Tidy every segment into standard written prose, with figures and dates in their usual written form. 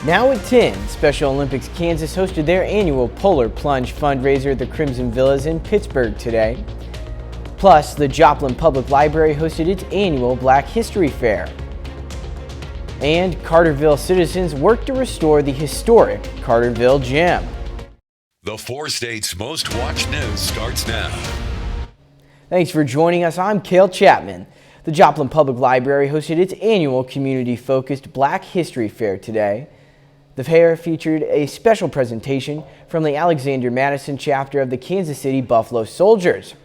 Now at 10, Special Olympics Kansas hosted their annual Polar Plunge fundraiser at the Crimson Villas in Pittsburgh today. Plus, the Joplin Public Library hosted its annual Black History Fair. And Carterville citizens worked to restore the historic Carterville Gym. The 4 states' most watched news starts now. Thanks for joining us. I'm Cale Chapman. The Joplin Public Library hosted its annual community-focused Black History Fair today. The fair featured a special presentation from the Alexander Madison chapter of the Kansas City Buffalo Soldiers.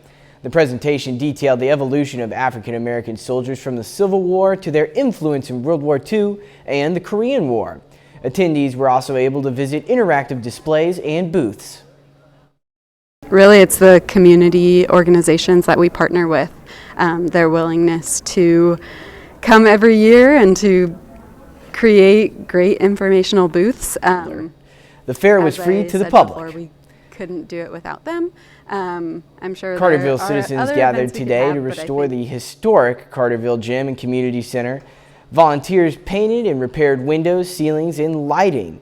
The presentation detailed the evolution of African American soldiers from the Civil War to their influence in World War II and the Korean War. Attendees were also able to visit interactive displays and booths. Really, it's the community organizations that we partner with, their willingness to come every year and to create great informational booths. The fair was free to the public. Before, we couldn't do it without them. I'm sure Carterville citizens gathered today to restore the historic Carterville Gym and Community Center. Volunteers painted and repaired windows, ceilings, and lighting.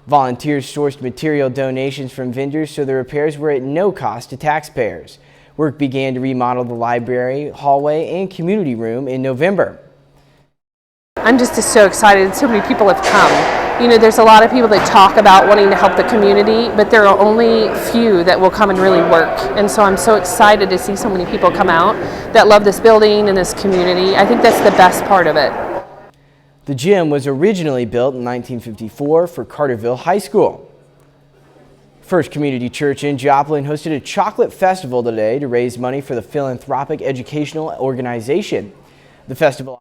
Volunteers sourced material donations from vendors, so the repairs were at no cost to taxpayers. Work began to remodel the library, hallway, and community room in November. I'm just so excited. So many people have come. You know, there's a lot of people that talk about wanting to help the community, but there are only few that will come and really work. And so I'm so excited to see so many people come out that love this building and this community. I think that's the best part of it. The gym was originally built in 1954 for Carterville High School. First Community Church in Joplin hosted a chocolate festival today to raise money for the philanthropic educational organization. The festival.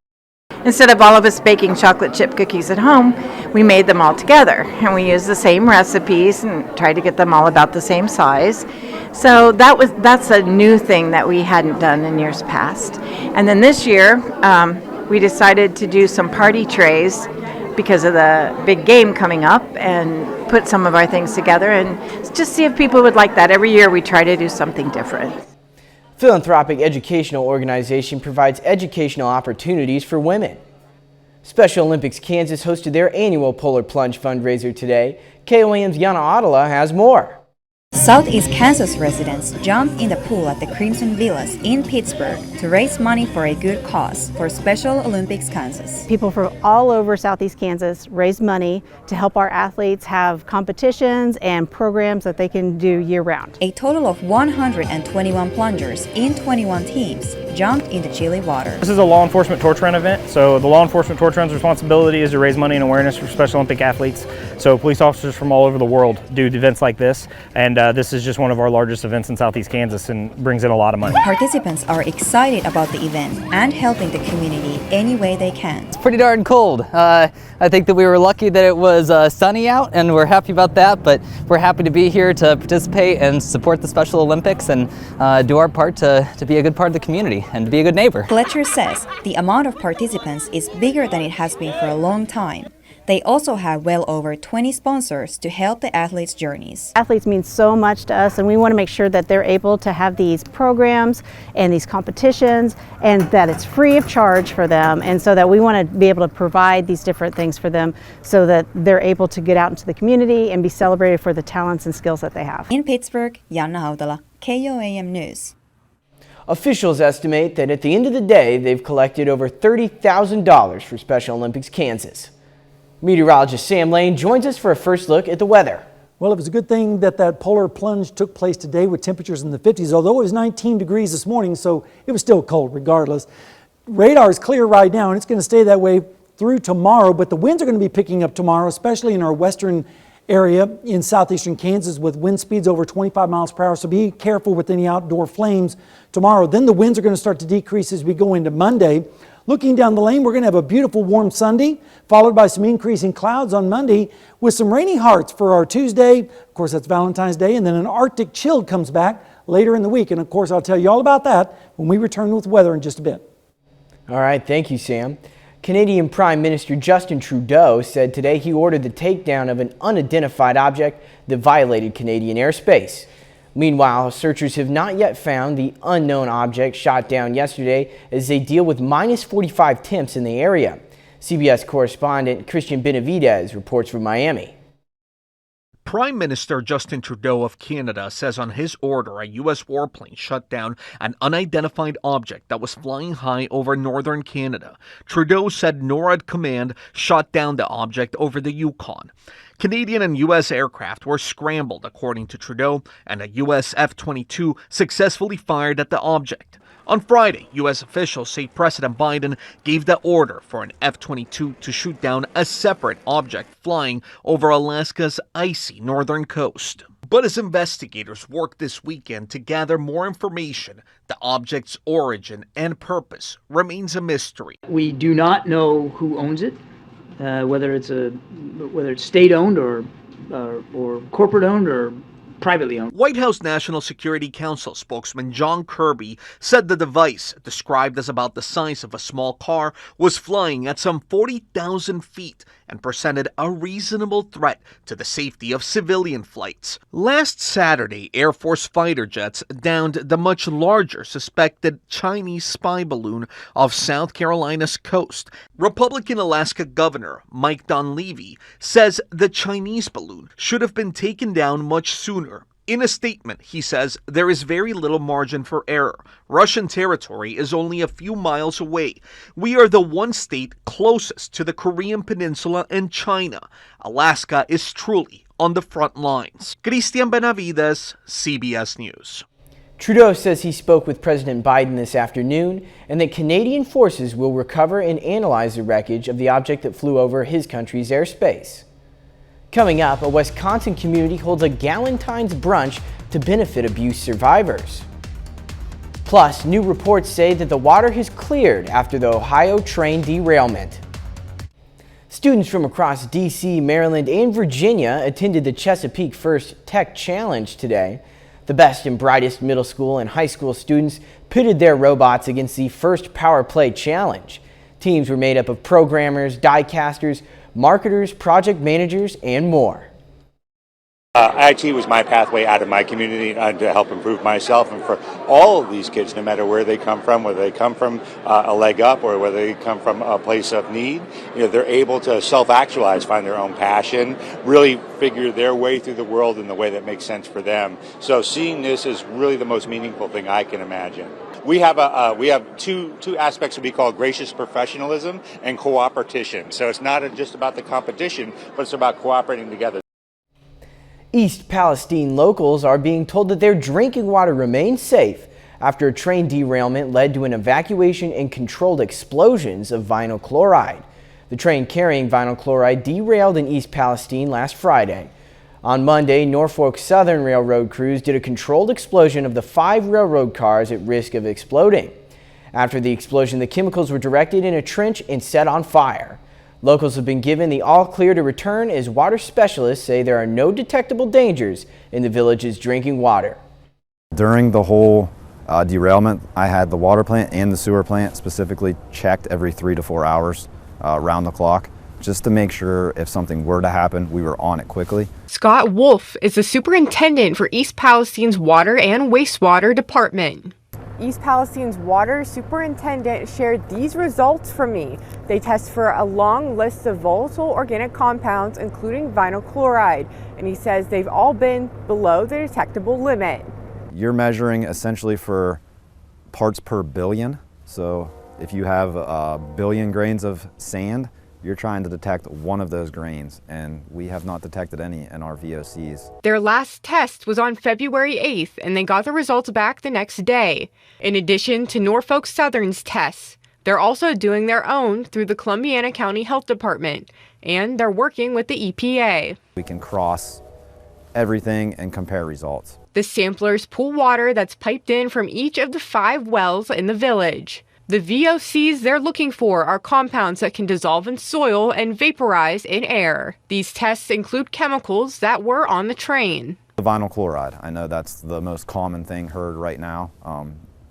Instead of all of us baking chocolate chip cookies at home, we made them all together, and we used the same recipes and tried to get them all about the same size. So that's a new thing that we hadn't done in years past. And then this year, we decided to do some party trays because of the big game coming up, and put some of our things together and just see if people would like that. Every year we try to do something different. Philanthropic educational organization provides educational opportunities for women. Special Olympics Kansas hosted their annual Polar Plunge fundraiser today. KOAM's Yana Adela has more. Southeast Kansas residents jumped in the pool at the Crimson Villas in Pittsburgh to raise money for a good cause for Special Olympics Kansas. People from all over Southeast Kansas raise money to help our athletes have competitions and programs that they can do year-round. A total of 121 plungers in 21 teams jumped in the chilly water. This is a law enforcement torch run event, so the law enforcement torch run's responsibility is to raise money and awareness for Special Olympic athletes. So police officers from all over the world do events like this, and this is just one of our largest events in Southeast Kansas and brings in a lot of money. Participants are excited about the event and helping the community any way they can. It's pretty darn cold. I think that we were lucky that it was sunny out, and we're happy about that, but we're happy to be here to participate and support the Special Olympics and do our part to be a good part of the community and to be a good neighbor. Fletcher says the amount of participants is bigger than it has been for a long time. They also have well over 20 sponsors to help the athletes' journeys. Athletes mean so much to us, and we want to make sure that they're able to have these programs and these competitions, and that it's free of charge for them, and so that we want to be able to provide these different things for them so that they're able to get out into the community and be celebrated for the talents and skills that they have. In Pittsburgh, Yana Adela, KOAM News. Officials estimate that at the end of the day, they've collected over $30,000 for Special Olympics Kansas. Meteorologist Sam Lane joins us for a first look at the weather. Well, it was a good thing that polar plunge took place today with temperatures in the 50s, although it was 19 degrees this morning, so it was still cold regardless. Radar is clear right now, and it's going to stay that way through tomorrow, but the winds are going to be picking up tomorrow, especially in our western area in southeastern Kansas with wind speeds over 25 miles per hour, so be careful with any outdoor flames tomorrow. Then the winds are going to start to decrease as we go into Monday. Looking down the lane, we're going to have a beautiful warm Sunday, followed by some increasing clouds on Monday with some rainy hearts for our Tuesday. Of course, that's Valentine's Day, and then an Arctic chill comes back later in the week. And of course, I'll tell you all about that when we return with weather in just a bit. All right, thank you, Sam. Canadian Prime Minister Justin Trudeau said today he ordered the takedown of an unidentified object that violated Canadian airspace. Meanwhile, searchers have not yet found the unknown object shot down yesterday as they deal with minus 45 temps in the area. CBS correspondent Christian Benavidez reports from Miami. Prime Minister Justin Trudeau of Canada says on his order a U.S. warplane shut down an unidentified object that was flying high over northern Canada. Trudeau said NORAD Command shot down the object over the Yukon. Canadian and U.S. aircraft were scrambled, according to Trudeau, and a U.S. F-22 successfully fired at the object. On Friday, U.S. officials say President Biden gave the order for an F-22 to shoot down a separate object flying over Alaska's icy northern coast. But as investigators work this weekend to gather more information, the object's origin and purpose remains a mystery. We do not know who owns it, whether it's state-owned or corporate-owned or privately owned. White House National Security Council spokesman John Kirby said the device, described as about the size of a small car, was flying at some 40,000 feet and presented a reasonable threat to the safety of civilian flights. Last Saturday, Air Force fighter jets downed the much larger suspected Chinese spy balloon off South Carolina's coast. Republican Alaska Governor Mike Dunleavy says the Chinese balloon should have been taken down much sooner. In a statement, he says there is very little margin for error. Russian territory is only a few miles away. We are the one state closest to the Korean Peninsula and China. Alaska is truly on the front lines. Christian Benavides, CBS News. Trudeau says he spoke with President Biden this afternoon and that Canadian forces will recover and analyze the wreckage of the object that flew over his country's airspace. Coming up, a Wisconsin community holds a Galentine's brunch to benefit abuse survivors. Plus, new reports say that the water has cleared after the Ohio train derailment. Students from across D.C., Maryland, and Virginia attended the Chesapeake First Tech Challenge today. The best and brightest middle school and high school students pitted their robots against the First Power Play Challenge. Teams were made up of programmers, die-casters, marketers, project managers, and more. IT was my pathway out of my community to help improve myself, and for all of these kids, no matter where they come from, whether they come from a leg up or whether they come from a place of need, they're able to self-actualize, find their own passion, really figure their way through the world in the way that makes sense for them. So seeing this is really the most meaningful thing I can imagine. We have two aspects that we call gracious professionalism and cooperation. So it's not just about the competition, but it's about cooperating together. East Palestine locals are being told that their drinking water remains safe after a train derailment led to an evacuation and controlled explosions of vinyl chloride. The train carrying vinyl chloride derailed in East Palestine last Friday. On Monday, Norfolk Southern Railroad crews did a controlled explosion of the 5 railroad cars at risk of exploding. After the explosion, the chemicals were directed in a trench and set on fire. Locals have been given the all clear to return as water specialists say there are no detectable dangers in the village's drinking water. During the whole derailment, I had the water plant and the sewer plant specifically checked every 3 to 4 hours around the clock, just to make sure if something were to happen, we were on it quickly. Scott Wolf is the superintendent for East Palestine's Water and Wastewater Department. East Palestine's water superintendent shared these results for me. They test for a long list of volatile organic compounds, including vinyl chloride, and he says they've all been below the detectable limit. You're measuring essentially for parts per billion. So if you have a billion grains of sand, you're trying to detect one of those grains, and we have not detected any in our VOCs. Their last test was on February 8th, and they got the results back the next day. In addition to Norfolk Southern's tests, they're also doing their own through the Columbiana County Health Department, and they're working with the EPA. We can cross everything and compare results. The samplers pull water that's piped in from each of the 5 wells in the village. The VOCs they're looking for are compounds that can dissolve in soil and vaporize in air. These tests include chemicals that were on the train. The vinyl chloride, I know that's the most common thing heard right now.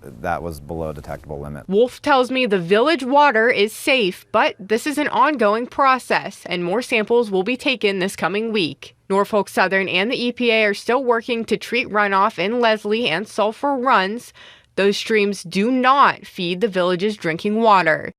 That was below detectable limit. Wolf tells me the village water is safe, but this is an ongoing process, and more samples will be taken this coming week. Norfolk Southern and the EPA are still working to treat runoff in Leslie and Sulphur Runs. Those streams do not feed the village's drinking water.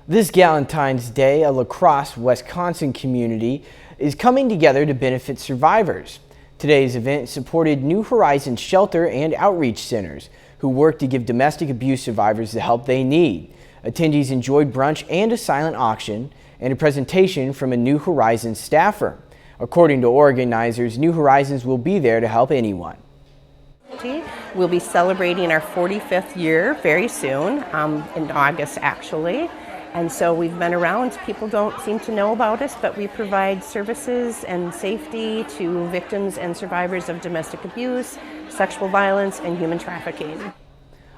This Valentine's Day, a La Crosse, Wisconsin community is coming together to benefit survivors. Today's event supported New Horizons Shelter and Outreach Centers, who work to give domestic abuse survivors the help they need. Attendees enjoyed brunch and a silent auction and a presentation from a New Horizons staffer. According to organizers, New Horizons will be there to help anyone. We'll be celebrating our 45th year very soon, in August actually. And so we've been around. People don't seem to know about us, but we provide services and safety to victims and survivors of domestic abuse, sexual violence, and human trafficking.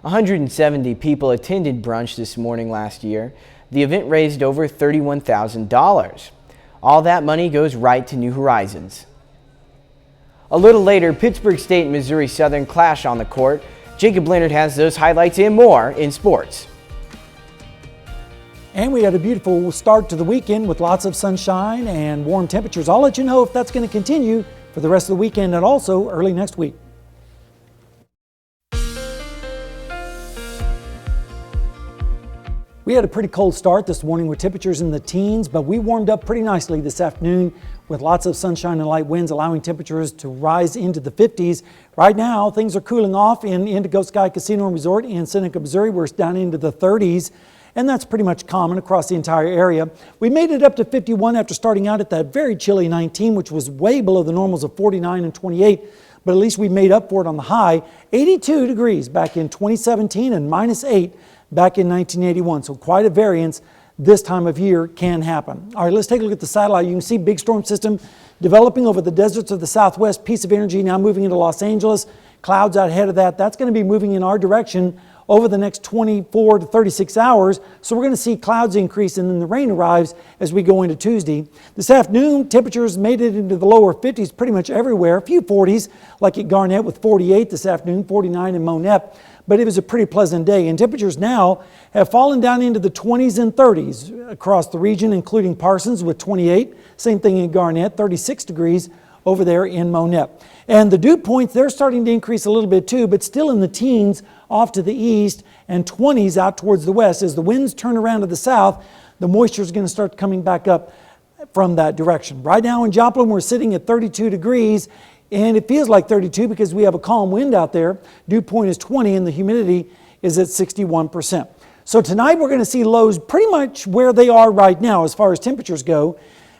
170 people attended brunch this morning last year. The event raised over $31,000. All that money goes right to New Horizons. A little later, Pittsburg State and Missouri Southern clash on the court. Jacob Leonard has those highlights and more in sports. And we had a beautiful start to the weekend with lots of sunshine and warm temperatures. I'll let you know if that's going to continue for the rest of the weekend and also early next week. We had a pretty cold start this morning with temperatures in the teens, but we warmed up pretty nicely this afternoon with lots of sunshine and light winds, allowing temperatures to rise into the 50s. Right now, things are cooling off in Indigo Sky Casino and Resort in Seneca, Missouri. We're down into the 30s. And that's pretty much common across the entire area. We made it up to 51 after starting out at that very chilly 19, which was way below the normals of 49 and 28, but at least we made up for it on the high. 82 degrees back in 2017 and -8 back in 1981, so quite a variance this time of year can happen. All right, let's take a look at the satellite. You can see big storm system developing over the deserts of the southwest, piece of energy now moving into Los Angeles, clouds out ahead of that. That's going to be moving in our direction over the next 24 to 36 hours. So we're going to see clouds increase and then the rain arrives as we go into Tuesday. This afternoon, temperatures made it into the lower 50s pretty much everywhere. A few 40s, like at Garnett with 48 this afternoon, 49 in Monette. But it was a pretty pleasant day. And temperatures now have fallen down into the 20s and 30s across the region, including Parsons with 28. Same thing in Garnett, 36 degrees over there in Monette. And the dew points, they're starting to increase a little bit too, but still in the teens off to the east and 20s out towards the west. As the winds turn around to the south, the moisture is going to start coming back up from that direction. Right now in Joplin, we're sitting at 32 degrees, and it feels like 32 because we have a calm wind out there. Dew point is 20 and the humidity is at 61%. So tonight we're going to see lows pretty much where they are right now as far as temperatures go,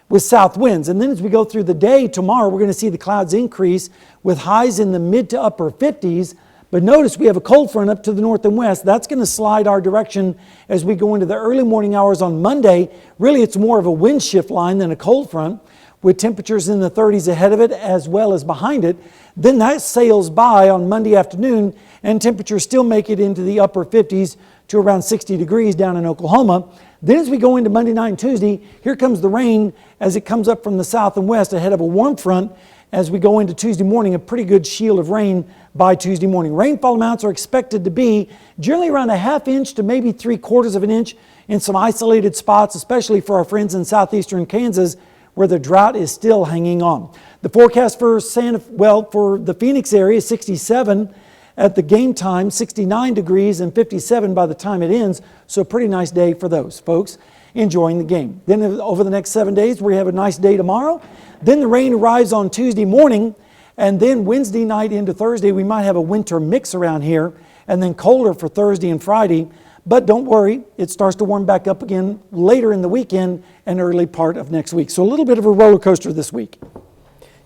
with south winds. And then as we go through the day tomorrow, we're going to see the clouds increase with highs in the mid to upper 50s. But notice we have a cold front up to the north and west. That's going to slide our direction as we go into the early morning hours on Monday. Really, it's more of a wind shift line than a cold front, with temperatures in the 30s ahead of it as well as behind it. Then that sails by on Monday afternoon, and temperatures still make it into the upper 50s to around 60 degrees down in Oklahoma. Then as we go into Monday night and Tuesday, here comes the rain as it comes up from the south and west ahead of a warm front. As we go into Tuesday morning, a pretty good shield of rain by Tuesday morning. Rainfall amounts are expected to be generally around a ½ inch to maybe 3/4 of an inch in some isolated spots, especially for our friends in southeastern Kansas where the drought is still hanging on. The forecast for for the Phoenix area is 67 at the game time, 69 degrees and 57 by the time it ends. So a pretty nice day for those folks enjoying the game. Then over the next 7 days, we have a nice day tomorrow. Then the rain arrives on Tuesday morning, and then Wednesday night into Thursday, we might have a winter mix around here, and then colder for Thursday and Friday. But don't worry, it starts to warm back up again later in the weekend and early part of next week. So a little bit of a roller coaster this week.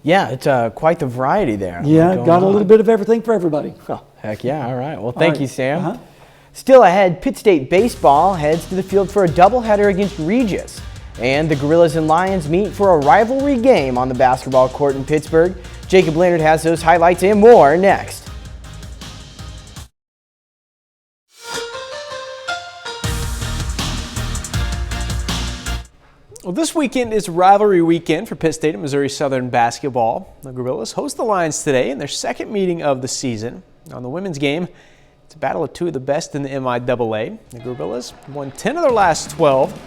Yeah, it's quite the variety there. Yeah, got a little bit of everything for everybody. Oh, heck yeah, all right. Well, thank you, Sam. Still ahead, Pitt State baseball heads to the field for a doubleheader against Regis. And the Gorillas and Lions meet for a rivalry game on the basketball court in Pittsburgh. Jacob Leonard has those highlights and more next. Well, this weekend is rivalry weekend for Pitt State and Missouri Southern basketball. The Gorillas host the Lions today in their second meeting of the season. On the women's game, it's a battle of two of the best in the MIAA. The Gorillas won 10 of their last 12.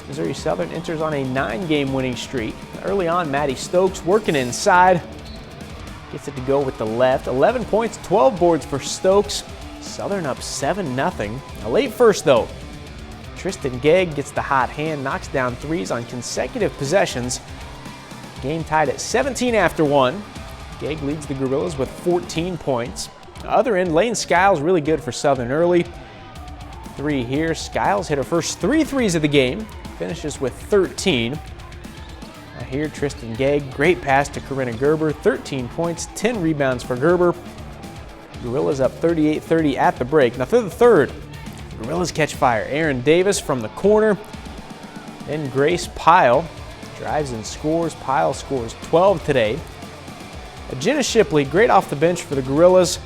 Missouri Southern enters on a 9-game winning streak. Early on, Maddie Stokes working inside. Gets it to go with the left. 11 points, 12 boards for Stokes. Southern up 7-0. A late first, though. Tristan Gegg gets the hot hand, knocks down threes on consecutive possessions. Game tied at 17 after 1. Gegg leads the Gorillas with 14 points. The other end, Lane Skiles really good for Southern early. 3 here. Skiles hit her first 3 threes of the game, finishes with 13. Now here, Tristan Gegg, great pass to Corinna Gerber, 13 points, 10 rebounds for Gerber. Gorillas up 38-30 at the break. Now through the third, Gorillas catch fire. Aaron Davis from the corner. Then Grace Pyle drives and scores. Pyle scores 12 today. Jenna Shipley, great off the bench for the Gorillas.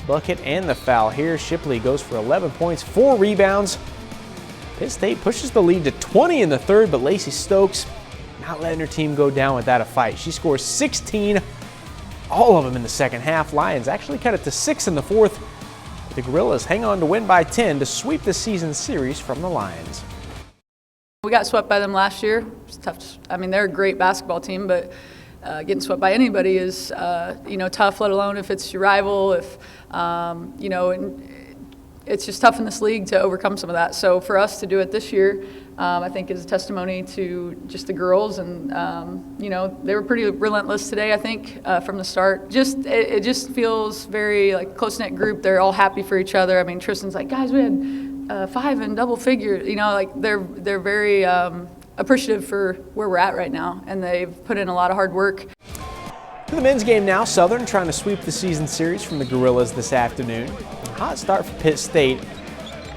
Bucket and the foul here. Shipley goes for 11 points, 4 rebounds. Pitt State pushes the lead to 20 in the third, but Lacey Stokes not letting her team go down without a fight. She scores 16, all of them in the second half. Lions actually cut it to 6 in the fourth. The Gorillas hang on to win by 10 to sweep the season series from the Lions. We got swept by them last year. It's tough. I mean, they're a great basketball team, but getting swept by anybody is, tough, let alone if it's your rival, if, it's just tough in this league to overcome some of that. So for us to do it this year, I think is a testimony to just the girls. And, they were pretty relentless today, I think, from the start. It just feels very like close-knit group. They're all happy for each other. I mean, Tristan's like, guys, we had 5 in double figures. They're very appreciative for where we're at right now, and they've put in a lot of hard work. To the men's game now, Southern trying to sweep the season series from the Gorillas this afternoon. Hot start for Pitt State.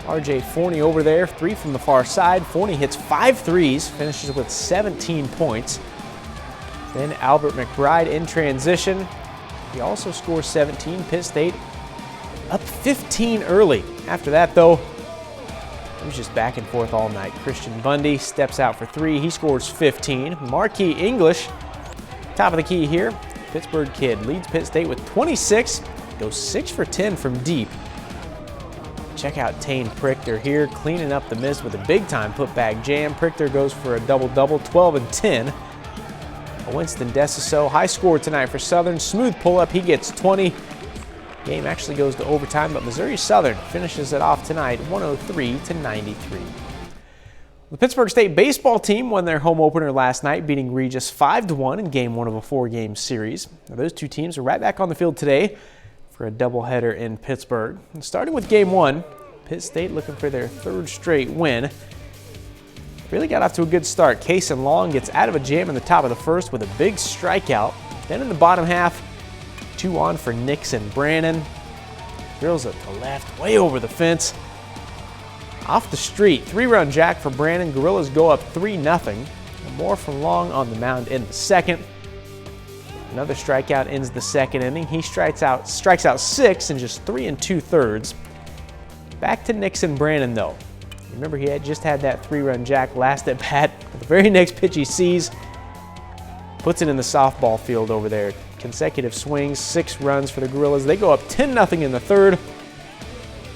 RJ Forney over there, 3 from the far side. Forney hits 5 threes, finishes with 17 points. Then Albert McBride in transition. He also scores 17. Pitt State up 15 early. After that, though, it was just back and forth all night. Christian Bundy steps out for 3. He scores 15. Marquis English, top of the key here. Pittsburgh kid leads Pitt State with 26. Goes 6 for 10 from deep. Check out Tane Prichter here, cleaning up the miss with a big-time putback jam. Prichter goes for a double-double, 12 and 10. Winston Desiso, high score tonight for Southern. Smooth pull-up, he gets 20. Game actually goes to overtime, but Missouri Southern finishes it off tonight, 103-93. The Pittsburgh State baseball team won their home opener last night, beating Regis 5-1 in Game 1 of a 4-game series. Now, those two teams are right back on the field today for a doubleheader in Pittsburgh. And starting with Game 1, Pitt State looking for their 3rd straight win. Really got off to a good start. Kaysen Long gets out of a jam in the top of the first with a big strikeout. Then in the bottom half, 2 on for Nixon Brannon. Drills it to left, way over the fence. Off the street, 3-run jack for Brannon. Gorillas go up 3-0. More from Long on the mound in the second. Another strikeout ends the second inning. He strikes out 6 in just 3 2/3. Back to Nixon Brannon though. Remember, he had just had that 3-run jack last at bat. The very next pitch he sees, puts it in the softball field over there. Consecutive swings, 6 runs for the Gorillas. They go up 10-0 in the third.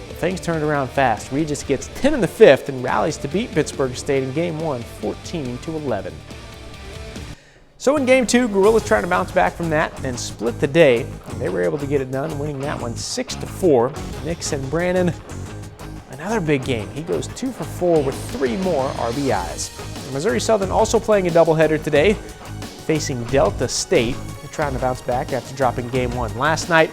But things turned around fast. Regis gets 10 in the 5th and rallies to beat Pittsburgh State in Game 1, 14-11. So in Game 2, Gorillas trying to bounce back from that and split the day. They were able to get it done, winning that one 6-4. Nixon Brannon, another big game. He goes 2 for 4 with 3 more RBIs. Missouri Southern also playing a doubleheader today, facing Delta State. They're trying to bounce back after dropping Game 1 last night.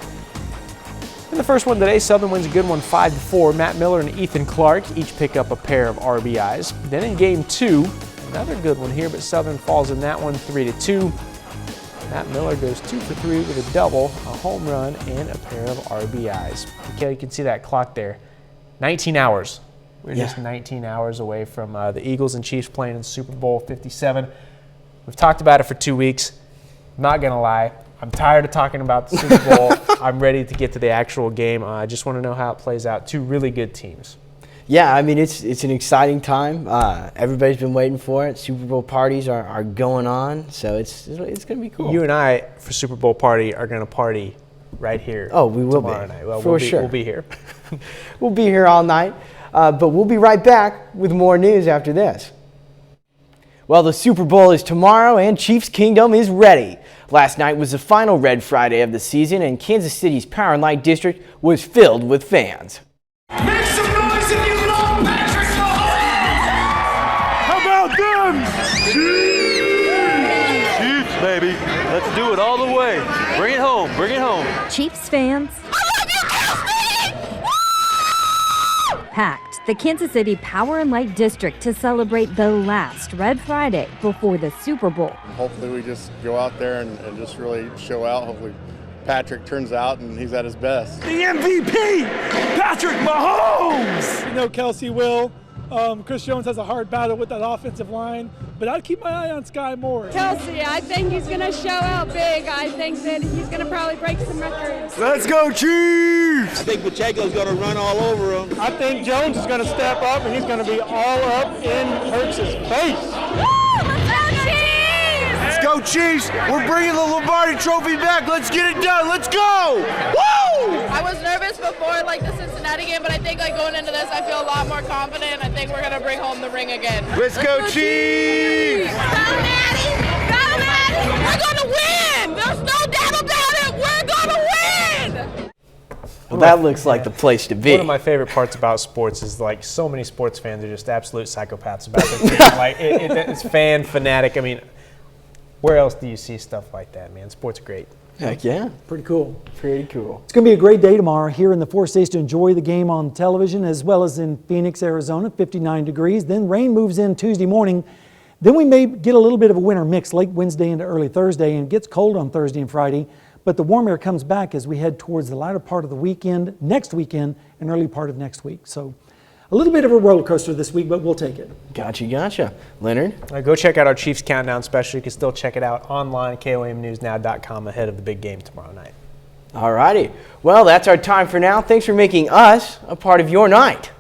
In the first one today, Southern wins a good one 5-4. Matt Miller and Ethan Clark each pick up a pair of RBIs. Then in Game 2, another good one here, but Southern falls in that one 3-2. Matt Miller goes 2 for 3 with a double, a home run, and a pair of RBIs. Okay, you can see that clock there. 19 hours. We're just 19 hours away from the Eagles and Chiefs playing in Super Bowl 57. We've talked about it for 2 weeks. I'm not going to lie. I'm tired of talking about the Super Bowl. I'm ready to get to the actual game. I just want to know how it plays out. 2 really good teams. Yeah, I mean, it's an exciting time. Everybody's been waiting for it. Super Bowl parties are going on, so it's going to be cool. You and I, for Super Bowl party, are going to party right here. Oh, we will tomorrow be. night. Well, for sure. We'll be here. We'll be here all night, but we'll be right back with more news after this. Well, the Super Bowl is tomorrow, and Chiefs Kingdom is ready. Last night was the final Red Friday of the season, and Kansas City's Power and Light District was filled with fans. Make some noise if you love Patrick Mahomes! Let's do it all the way. Bring it home. Bring it home. Chiefs fans packed the Kansas City Power and Light District to celebrate the last Red Friday before the Super Bowl. Hopefully we just go out there and just really show out. Hopefully Patrick turns out and he's at his best. The MVP, Patrick Mahomes! You know Kelsey will. Chris Jones has a hard battle with that offensive line, but I'd keep my eye on Sky Moore. Kelsey, I think he's going to show out big. I think that he's going to probably break some records. Let's go Chiefs! I think Pacheco's going to run all over him. I think Jones is going to step up and he's going to be all up in Hurts' face. Let's go Chiefs! We're bringing the Lombardi Trophy back. Let's get it done. Let's go! Woo! I was nervous before the Cincinnati game, but I think going into this, I feel a lot more confident. I think we're going to bring home the ring again. Let's go Chiefs! Go Natty! Go Natty! We're going to win! There's no doubt about it! We're going to win! Well, that looks like the place to be. One of my favorite parts about sports is so many sports fans are just absolute psychopaths about their team. It's fan fanatic. I mean, where else do you see stuff like that, man? Sports are great. Heck yeah. Pretty cool. Pretty cool. It's going to be a great day tomorrow here in the 4 states to enjoy the game on television, as well as in Phoenix, Arizona, 59 degrees. Then rain moves in Tuesday morning. Then we may get a little bit of a winter mix late Wednesday into early Thursday, and it gets cold on Thursday and Friday. But the warm air comes back as we head towards the latter part of the weekend, next weekend, and early part of next week. So a little bit of a roller coaster this week, but we'll take it. Gotcha. Leonard? Go check out our Chiefs Countdown special. You can still check it out online at KOAMnewsnow.com ahead of the big game tomorrow night. All righty. Well, that's our time for now. Thanks for making us a part of your night.